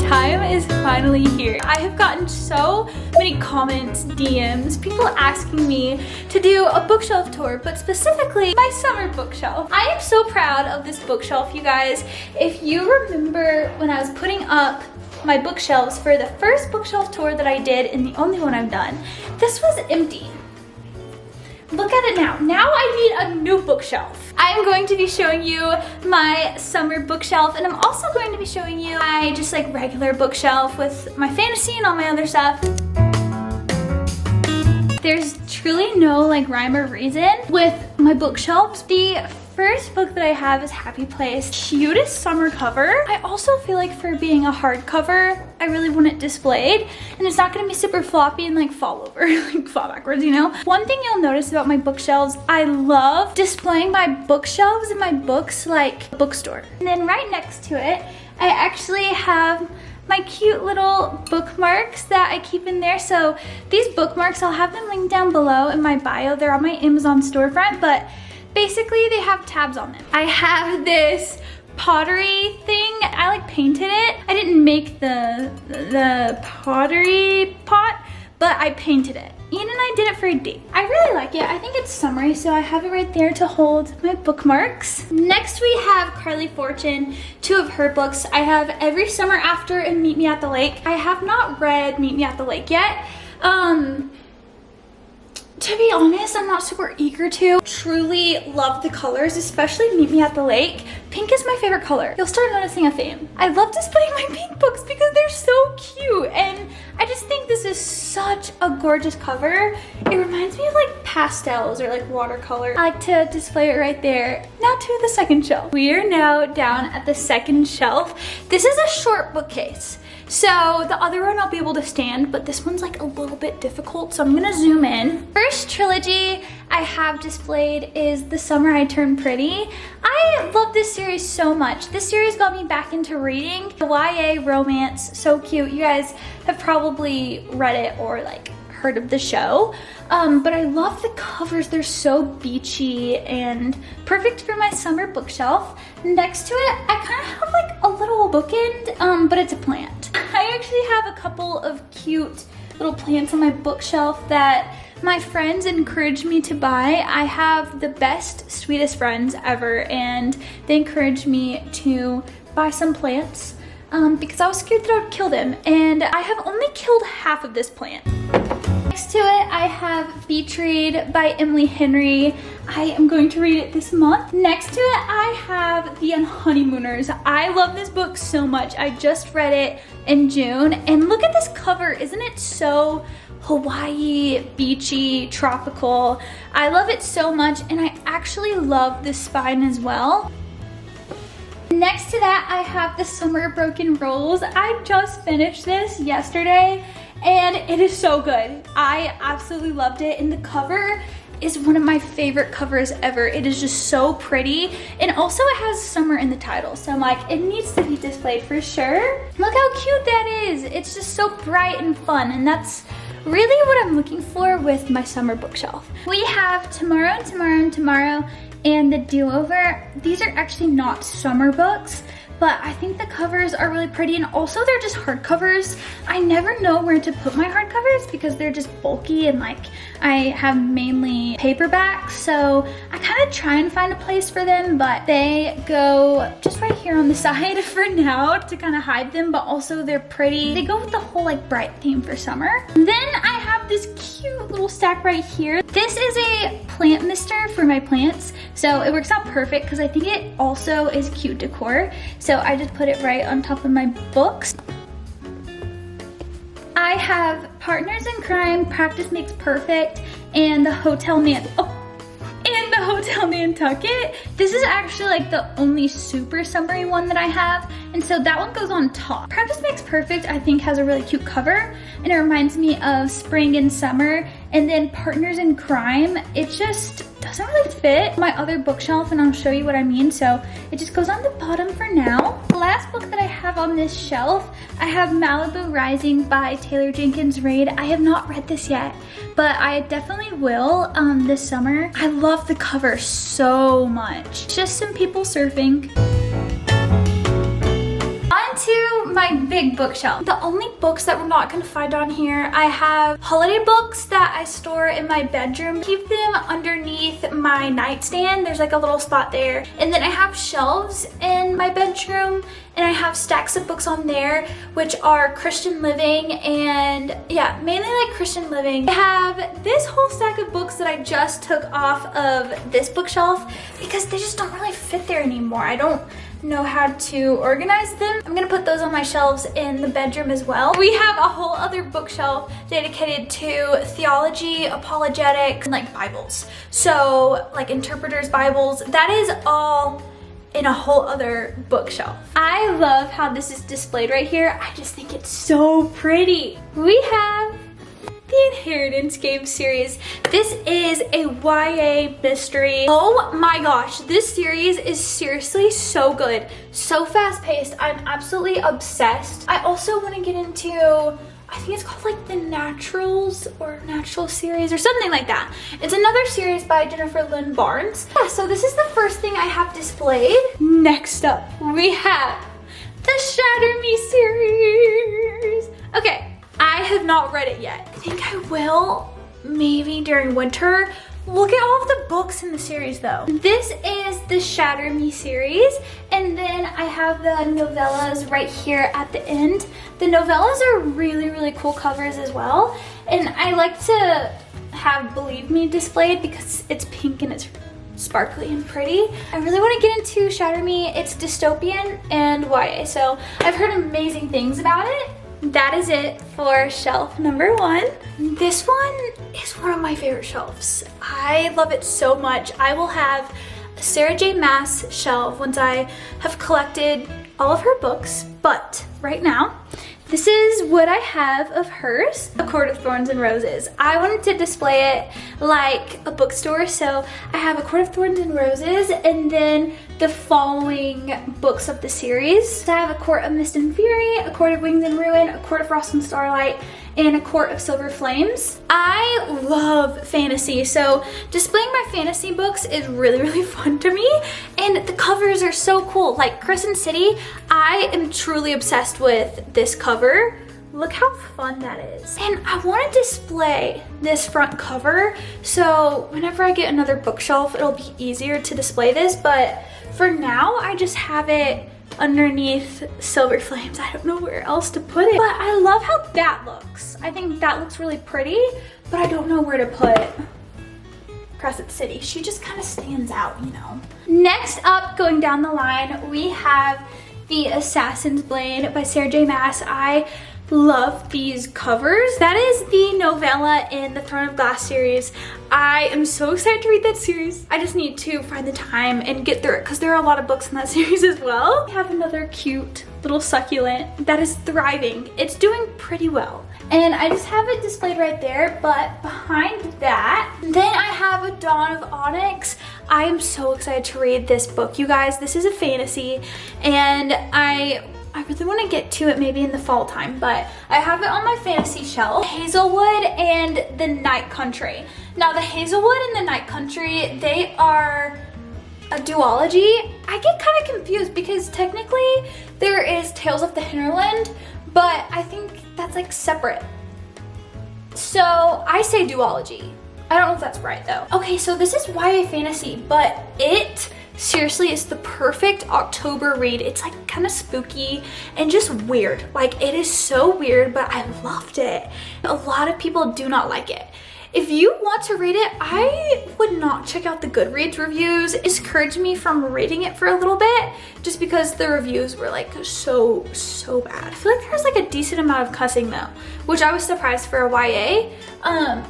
time is finally here. I have gotten so many comments, DMs, people asking me to do a bookshelf tour, but specifically my summer bookshelf. I am so proud of this bookshelf, you guys. If you remember when I was putting up my bookshelves for the first bookshelf tour that I did and the only one I've done, this was empty. Look at it now. Now I need a new bookshelf. I am going to be showing you my summer bookshelf, and I'm also going to be showing you my just like regular bookshelf with my fantasy and all my other stuff. There's truly no like rhyme or reason with my bookshelves. The first book that I have is Happy Place. Cutest summer cover. I also feel like for being a hardcover, I really want it displayed, and it's not gonna be super floppy and like fall over, like fall backwards, you know? One thing you'll notice about my bookshelves, I love displaying my bookshelves and my books like a bookstore. And then right next to it, I actually have my cute little bookmarks that I keep in there. So these bookmarks, I'll have them linked down below in my bio. They're on my Amazon storefront, but basically they have tabs on them. I have this pottery thing. I like painted it. I didn't make the pottery pot, but I painted it. Ian and I did it for a date. I really like it. I think it's summery, so I have it right there to hold my bookmarks. Next we have Carly Fortune, 2 of her books. I have Every Summer After and Meet Me at the Lake. I have not read Meet Me at the Lake yet. To be honest, I'm not super eager to. Truly love the colors, especially Meet Me at the Lake. Pink is my favorite color. You'll start noticing a theme. I love displaying my pink books because they're so cute, and I just think this is such a gorgeous cover. It reminds me of like pastels or like watercolor. I like to display it right there. Now to the second shelf. We are now down at the second shelf. This is a short bookcase. So the other one I'll be able to stand, but this one's like a little bit difficult, so I'm gonna zoom in. First trilogy I have displayed is The Summer I Turned Pretty. I love this series so much. This series got me back into reading. The YA romance, so cute. You guys have probably read it or like heard of the show, but I love the covers. They're so beachy and perfect for my summer bookshelf. Next to it, I kind of have like a little bookend, but it's a plant. I actually have a couple of cute little plants on my bookshelf that my friends encouraged me to buy. I have the best, sweetest friends ever, and they encouraged me to buy some plants because I was scared that I would kill them, and I have only killed half of this plant. Next to it, I have Beach Read by Emily Henry. I am going to read it this month. Next to it, I have The Honeymooners. I love this book so much. I just read it in June, and look at this cover. Isn't it so Hawaii, beachy, tropical? I love it so much, and I actually love the spine as well. Next to that, I have The Summer Broken Rules. I just finished this yesterday, and it is so good. I absolutely loved it, and the cover is one of my favorite covers ever. It is just so pretty, and also it has summer in the title, so I'm like, it needs to be displayed for sure. Look how cute that is. It's just so bright and fun, and that's really what I'm looking for with my summer bookshelf. We have Tomorrow and Tomorrow and Tomorrow and The Do-Over. These are actually not summer books, but I think the covers are really pretty, and also they're just hardcovers. I never know where to put my hardcovers because they're just bulky, and like I have mainly paperbacks, so I kind of try and find a place for them, but they go just right here on the side for now to kind of hide them, but also they're pretty. They go with the whole like bright theme for summer. And then I have this cute little stack right here. This is a plant mister for my plants, so it works out perfect because I think it also is cute decor. So I just put it right on top of my books. I have Partners in Crime, Practice Makes Perfect, and The Hotel Nantucket. This is actually like the only super summery one that I have, and so that one goes on top. Practice Makes Perfect, I think, has a really cute cover, and it reminds me of spring and summer. And then Partners in Crime, it just doesn't really fit my other bookshelf, and I'll show you what I mean. So it just goes on the bottom for now. The last book that I have on this shelf, I have Malibu Rising by Taylor Jenkins Reid. I have not read this yet, but I definitely will this summer. I love the cover so much. Just some people surfing. On to my big bookshelf. The only books that we're not gonna find on here, I have holiday books that I store in my bedroom. Keep them underneath my nightstand. There's like a little spot there. And then I have shelves in my bedroom, and I have stacks of books on there, which are Christian living, and yeah, mainly like Christian living. I have this whole stack of books that I just took off of this bookshelf because they just don't really fit there anymore. I don't know how to organize them. I'm gonna put those on my shelves in the bedroom as well. We have a whole other bookshelf dedicated to theology, apologetics, and like Bibles. So like interpreters' Bibles, that is all in a whole other bookshelf. I love how this is displayed right here. I just think it's so pretty. We have the Inheritance Game series. This is a YA mystery. Oh my gosh, this series is seriously so good. So fast paced. I'm absolutely obsessed. I also want to get into, I think it's called like the Naturals or Natural series or something like that. It's another series by Jennifer Lynn Barnes. Yeah, so this is the first thing I have displayed. Next up, we have the Shatter Me series. Okay, I have not read it yet. I think I will, maybe during winter. Look at all of the books in the series though. This is the Shatter Me series, and then I have the novellas right here at the end. The novellas are really, really cool covers as well, and I like to have Believe Me displayed because it's pink and it's sparkly and pretty. I really want to get into Shatter Me. It's dystopian and YA, so I've heard amazing things about it. That is it for shelf number 1. This one is one of my favorite shelves. I love it so much. I will have a Sarah J. Maas shelf once I have collected all of her books, but right now, this is what I have of hers, A Court of Thorns and Roses. I wanted to display it like a bookstore, so I have A Court of Thorns and Roses, and then the following books of the series. So I have A Court of Mist and Fury, A Court of Wings and Ruin, A Court of Frost and Starlight, and A Court of Silver Flames. I love fantasy, so displaying my fantasy books is really, really fun to me, and the covers are so cool. Like Crescent City, I am truly obsessed with this cover. Look how fun that is. And I want to display this front cover, so whenever I get another bookshelf, it'll be easier to display this, but for now, I just have it underneath Silver Flames. I don't know where else to put it, but I love how that looks. I think that looks really pretty, but I don't know where to put Crescent City. She just kind of stands out, you know. Next up, going down the line, we have the Assassin's Blade by Sarah J. Maas. I love these covers. That is the novella in the Throne of Glass series. I am so excited to read that series. I just need to find the time and get through it because there are a lot of books in that series as well. We have another cute little succulent that is thriving. It's doing pretty well. And I just have it displayed right there, but behind that, then I have A Dawn of Onyx. I am so excited to read this book, you guys. This is a fantasy, and I really want to get to it maybe in the fall time, but I have it on my fantasy shelf. Hazelwood and the Night Country. Now the Hazelwood and the Night Country, they are a duology. I get kind of confused because technically there is Tales of the Hinterland, but I think that's like separate. So I say duology. I don't know if that's right though. Okay, so this is YA fantasy, but it seriously is the perfect October read. It's like kind of spooky and just weird. Like it is so weird, but I loved it. A lot of people do not like it. If you want to read it, I would not check out the Goodreads reviews. It discouraged me from reading it for a little bit just because the reviews were like so bad. I feel like there's like a decent amount of cussing though, which I was surprised for a YA.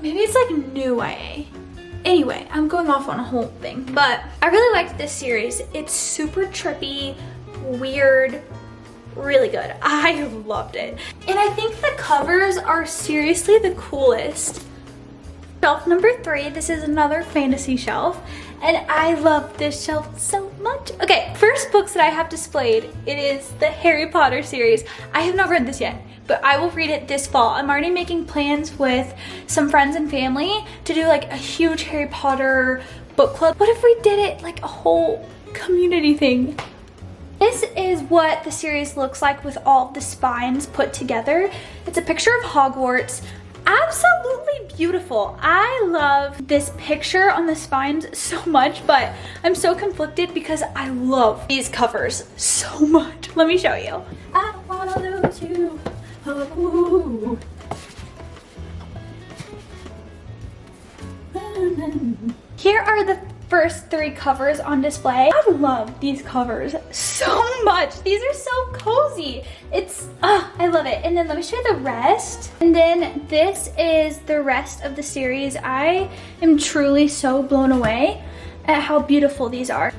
Maybe it's like new YA. Anyway, I'm going off on a whole thing, but I really liked this series. It's super trippy, weird, really good. I loved it. And I think the covers are seriously the coolest. Shelf number 3, this is another fantasy shelf, and I love this shelf so much. Okay, first books that I have displayed, it is the Harry Potter series. I have not read this yet, but I will read it this fall. I'm already making plans with some friends and family to do like a huge Harry Potter book club. What if we did it like a whole community thing? This is what the series looks like with all of the spines put together. It's a picture of Hogwarts. Absolutely beautiful. I love this picture on the spines so much, but I'm so conflicted because I love these covers so much. Let me show you. I don't wanna lose you. Oh. Here are the first 3 covers on display. I love these covers so much. These are so cozy. I love it. And then let me show you the rest. And then this is the rest of the series. I am truly so blown away at how beautiful these are.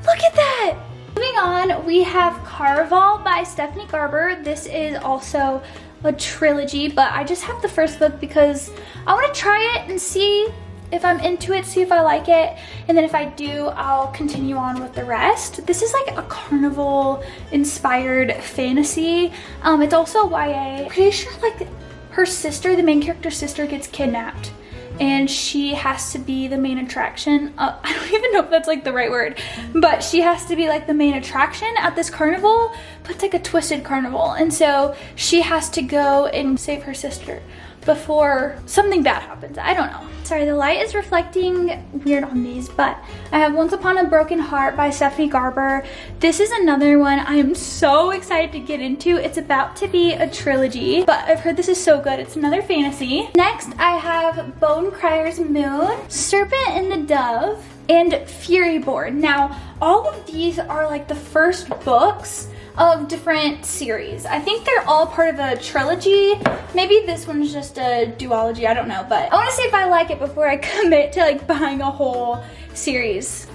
Look at that. Moving on, we have Caraval by Stephanie Garber. This is also a trilogy, but I just have the first book because I want to try it and see if I'm into it, see if I like it, and then if I do, I'll continue on with the rest. This is like a carnival inspired fantasy. It's also YA. Pretty sure like her sister, the main character's sister, gets kidnapped and she has to be the main attraction. I don't even know if that's like the right word, but she has to be like the main attraction at this carnival, but it's like a twisted carnival, and so she has to go and save her sister before something bad happens. I don't know. Sorry, the light is reflecting weird on these, but I have Once Upon a Broken Heart by Stephanie Garber. This is another one I am so excited to get into. It's about to be a trilogy, but I've heard this is so good. It's another fantasy. Next, I have Bone Crier's Moon, Serpent and the Dove, and Furyborn. Now, all of these are like the first books of different series. I think they're all part of a trilogy. Maybe this one's just a duology, I don't know, but I wanna see if I like it before I commit to like buying a whole series.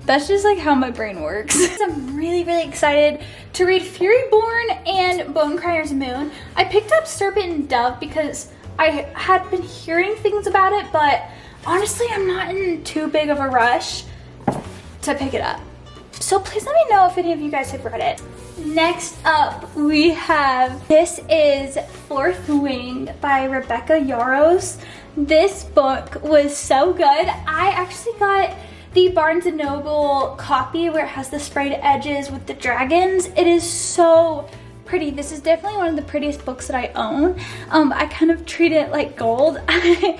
That's just like how my brain works. I'm really, really excited to read Furyborn and Bone Crier's Moon. I picked up Serpent and Dove because I had been hearing things about it, but honestly, I'm not in too big of a rush to pick it up. So please let me know if any of you guys have read it. Next up, we have This Is Fourth Wing by Rebecca Yarros. This book was so good. I actually got the Barnes & Noble copy where it has the sprayed edges with the dragons. It is so pretty. This is definitely one of the prettiest books that I own. I kind of treat it like gold. I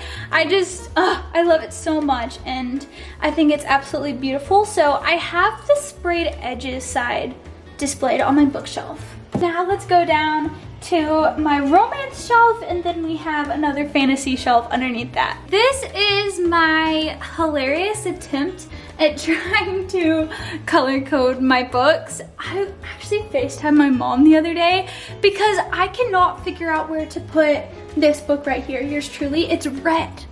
love it so much, and I think it's absolutely beautiful. So I have the sprayed edges side displayed on my bookshelf. Now let's go down to my romance shelf, and then we have another fantasy shelf underneath that. This is my hilarious attempt at trying to color code my books. I actually FaceTimed my mom the other day because I cannot figure out where to put this book right here. Yours truly, it's red.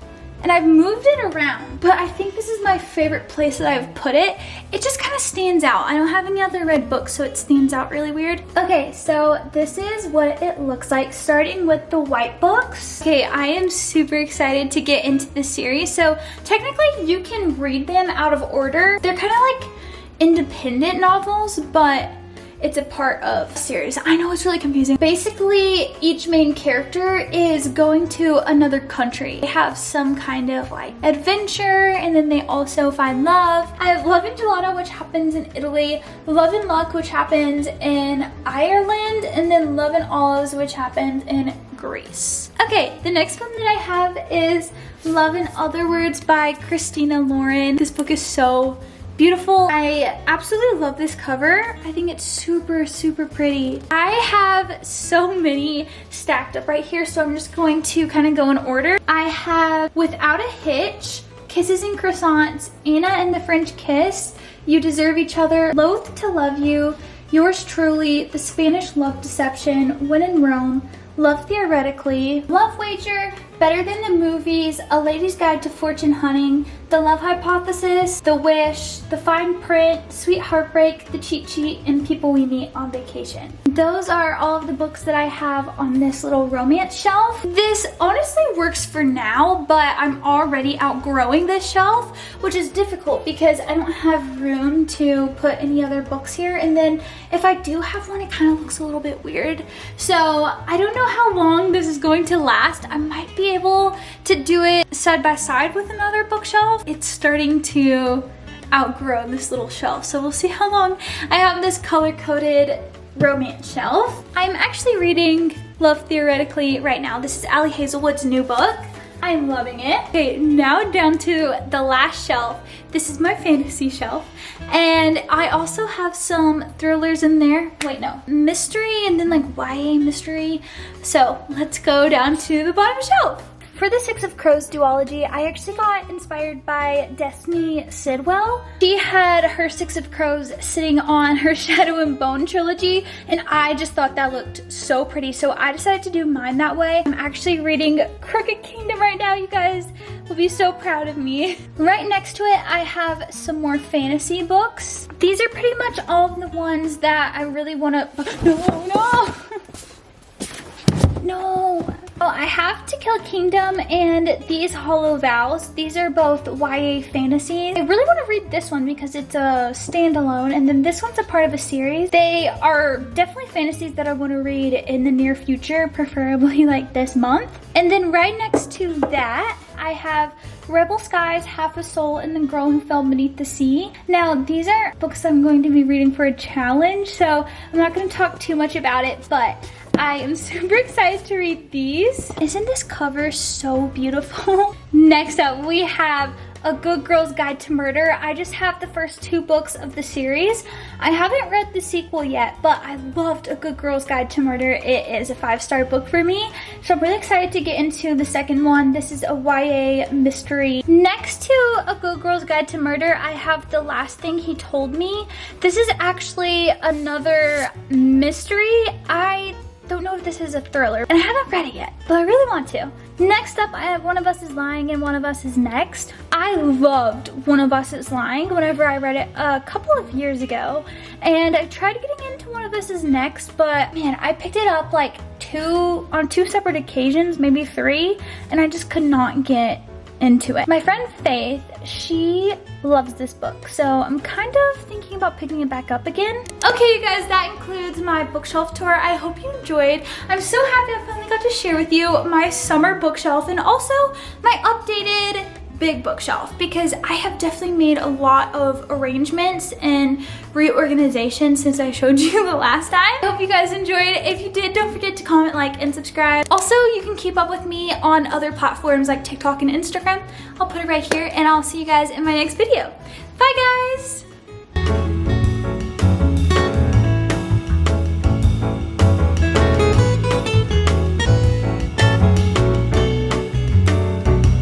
And I've moved it around, but I think this is my favorite place that I've put it. It just kind of stands out. I don't have any other red books, so it stands out really weird. Okay, so this is what it looks like, starting with the white books. Okay, I am super excited to get into this series. So technically you can read them out of order. They're kind of like independent novels, but it's a part of a series. I know it's really confusing. Basically, each main character is going to another country. They have some kind of like adventure, and then they also find love. I have Love and Gelato, which happens in Italy, Love and Luck, which happens in Ireland, and then Love and Olives, which happens in Greece. Okay, the next one that I have is Love in Other Words by Christina Lauren. This book is so beautiful. I absolutely love this cover. I think it's super, super pretty. I have so many stacked up right here, so I'm just going to kind of go in order. I have Without a Hitch, Kisses and Croissants, Anna and the French Kiss, You Deserve Each Other, Loath to Love You, Yours Truly, The Spanish Love Deception, When in Rome, Love Theoretically, Love Wager, Better Than the Movies, A Lady's Guide to Fortune Hunting, The Love Hypothesis, The Wish, The Fine Print, Sweet Heartbreak, The Cheat Sheet, and People We Meet on Vacation. Those are all of the books that I have on this little romance shelf. This honestly works for now, but I'm already outgrowing this shelf, which is difficult because I don't have room to put any other books here. And then if I do have one, it kind of looks a little bit weird. So I don't know how long this is going to last. I might be able to do it side by side with another bookshelf. It's starting to outgrow this little shelf. So we'll see how long I have this color-coded romance shelf. I'm actually reading Love Theoretically right now. This is Ali Hazelwood's new book. I'm loving it. Okay, now down to the last shelf. This is my fantasy shelf. And I also have some thrillers in there. Wait, no. Mystery and then like YA mystery. So let's go down to the bottom shelf. For the Six of Crows duology, I actually got inspired by Destiny Sidwell. She had her Six of Crows sitting on her Shadow and Bone trilogy, and I just thought that looked so pretty, so I decided to do mine that way. I'm actually reading Crooked Kingdom right now, you guys will be so proud of me. Right next to it, I have some more fantasy books. These are pretty much all of the ones that I really wanna, no. Oh, I have To Kill Kingdom and these Hollow Vows. These are both YA fantasies. I really want to read this one because it's a standalone, and then this one's a part of a series. They are definitely fantasies that I want to read in the near future, preferably like this month. And then right next to that, I have Rebel Skies, Half a Soul, and The Girl Who Fell Beneath the Sea. Now, these are books I'm going to be reading for a challenge, so I'm not going to talk too much about it, but I am super excited to read these. Isn't this cover so beautiful? Next up, we have A Good Girl's Guide to Murder. I just have the first 2 books of the series. I haven't read the sequel yet, but I loved A Good Girl's Guide to Murder. It is a 5-star book for me, so I'm really excited to get into the second one. This is a YA mystery. Next to A Good Girl's Guide to Murder, I have The Last Thing He Told Me. This is actually another mystery. I don't know if this is a thriller, and I haven't read it yet, but I really want to. Next up, I have One of Us is Lying and One of Us is Next. I loved One of Us is Lying whenever I read it a couple of years ago, and I tried getting into One of Us is Next, but man, I picked it up like on two separate occasions, maybe 3, and I just could not get into it. My friend Faith, she loves this book, so I'm kind of thinking about picking it back up again. Okay, you guys, that includes my bookshelf tour. I hope you enjoyed. I'm so happy I finally got to share with you my summer bookshelf and also my updated big bookshelf, because I have definitely made a lot of arrangements and reorganization since I showed you the last time. I hope you guys enjoyed. If you did, don't forget to comment, like, and subscribe. Also, you can keep up with me on other platforms like TikTok and Instagram. I'll put it right here, and I'll see you guys in my next video. Bye, guys!